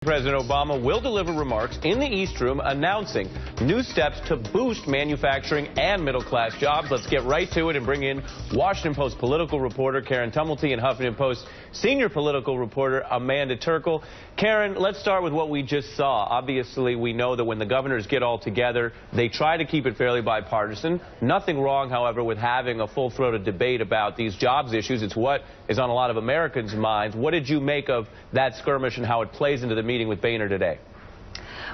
President Obama will deliver remarks in the East Room announcing new steps to boost manufacturing and middle-class jobs. Let's get right to it and bring in Washington Post political reporter Karen Tumulty and Huffington Post senior political reporter Amanda Terkel. Karen, let's start with what we just saw. Obviously, we know that when the governors get all together, they try to keep it fairly bipartisan. Nothing wrong, however, with having a full-throated debate about these jobs issues. It's what is on a lot of Americans' minds. What did you make of that skirmish and how it plays into the meeting with Boehner today?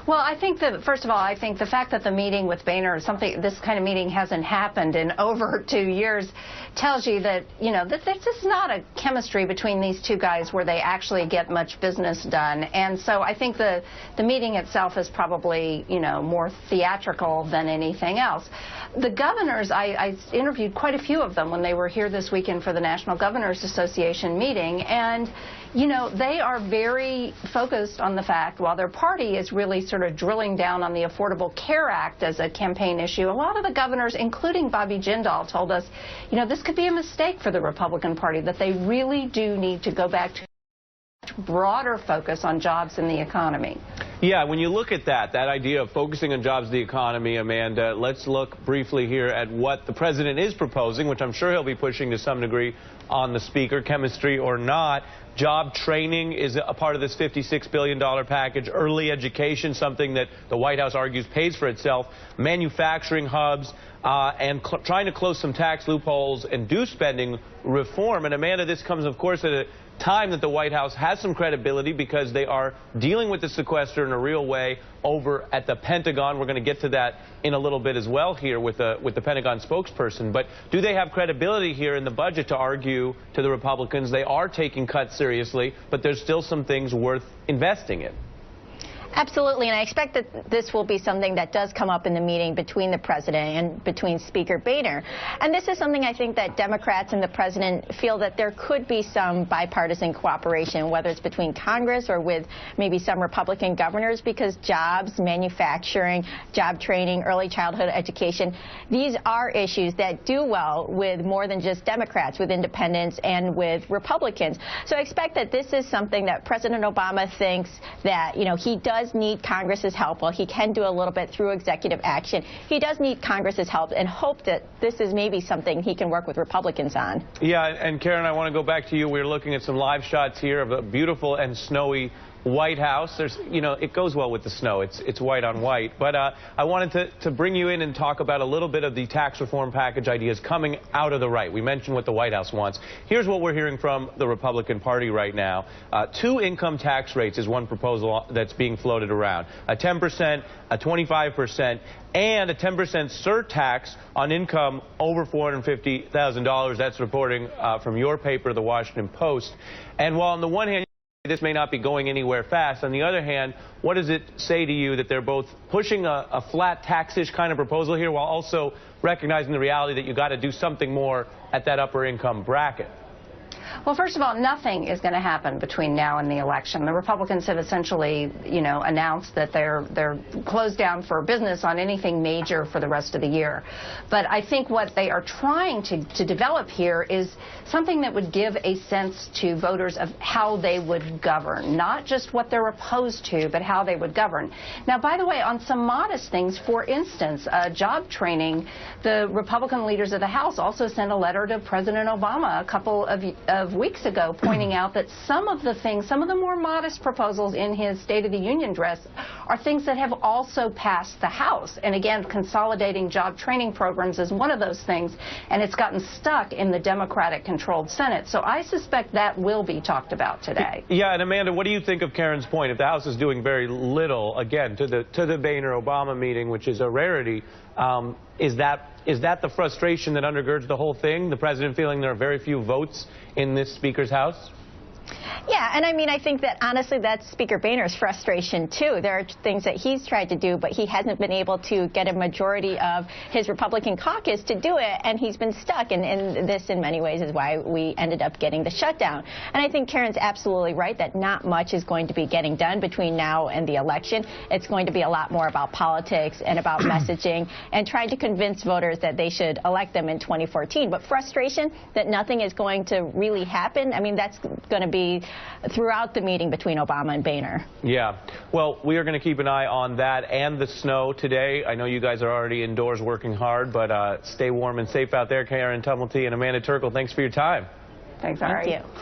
Well, I think that, first of all, I think the fact that the meeting with Boehner, this kind of meeting hasn't happened in over 2 years, tells you that, that there's just not a chemistry between these two guys where they actually get much business done. And so I think the meeting itself is probably, more theatrical than anything else. The governors, I interviewed quite a few of them when they were here this weekend for the National Governors Association meeting, and they are very focused on the fact, while their party is really sort of drilling down on the Affordable Care Act as a campaign issue, a lot of the governors, including Bobby Jindal, told us, this could be a mistake for the Republican Party, that they really do need to go back to a broader focus on jobs and the economy. Yeah, when you look at that idea of focusing on jobs, the economy, Amanda, let's look briefly here at what the president is proposing, which I'm sure he'll be pushing to some degree on the speaker, chemistry or not. Job training is a part of this $56 billion package. Early education, something that the White House argues pays for itself. Manufacturing hubs, and trying to close some tax loopholes and do spending reform. And Amanda, this comes, of course, at a time that the White House has some credibility because they are dealing with the sequester in a real way over at the Pentagon. We're going to get to that in a little bit as well here with the Pentagon spokesperson. But do they have credibility here in the budget to argue to the Republicans they are taking cuts seriously, but there's still some things worth investing in? Absolutely, and I expect that this will be something that does come up in the meeting between the president and between Speaker Boehner. And this is something I think that Democrats and the president feel that there could be some bipartisan cooperation, whether it's between Congress or with maybe some Republican governors, because jobs, manufacturing, job training, early childhood education, these are issues that do well with more than just Democrats, with independents and with Republicans. So I expect that this is something that President Obama thinks that, he does need Congress's help. While he can do a little bit through executive action, he does need Congress's help, and hope that this is maybe something he can work with Republicans on. Yeah, and Karen, I want to go back to you. We're looking at some live shots here of a beautiful and snowy White House. There's, it goes well with the snow. It's white on white. But I wanted to bring you in and talk about a little bit of the tax reform package ideas coming out of the right. We mentioned what the White House wants. Here's what we're hearing from the Republican Party right now. 2 income tax rates is one proposal that's being floated around. A 10%, a 25%, and a 10% surtax on income over $450,000. That's reporting from your paper, the Washington Post. And while on the one hand, this may not be going anywhere fast, on the other hand, what does it say to you that they're both pushing a flat tax-ish kind of proposal here while also recognizing the reality that you've got to do something more at that upper income bracket? Well, first of all, nothing is going to happen between now and the election. The Republicans have essentially, announced that they're closed down for business on anything major for the rest of the year. But I think what they are trying to develop here is something that would give a sense to voters of how they would govern, not just what they're opposed to, but how they would govern. Now, by the way, on some modest things, for instance, job training, the Republican leaders of the House also sent a letter to President Obama a couple of weeks ago pointing out that some of the more modest proposals in his State of the Union address are things that have also passed the House. And again, consolidating job training programs is one of those things, and it's gotten stuck in the Democratic-controlled Senate. So I suspect that will be talked about today. Yeah, and Amanda, what do you think of Karen's point? If the House is doing very little, again, to the Boehner-Obama meeting, which is a rarity, is that the frustration that undergirds the whole thing? The president feeling there are very few votes in this Speaker's House? Yeah, and I mean, I think that honestly that's Speaker Boehner's frustration too. There are things that he's tried to do, but he hasn't been able to get a majority of his Republican caucus to do it, and he's been stuck. And this, in many ways, is why we ended up getting the shutdown. And I think Karen's absolutely right that not much is going to be getting done between now and the election. It's going to be a lot more about politics and about messaging and trying to convince voters that they should elect them in 2014. But frustration that nothing is going to really happen, I mean, that's going to be throughout the meeting between Obama and Boehner. Yeah. Well, we are going to keep an eye on that and the snow today. I know you guys are already indoors working hard, but stay warm and safe out there. Karen Tumulty and Amanda Terkel, thanks for your time. Thanks, Ari. Thank you.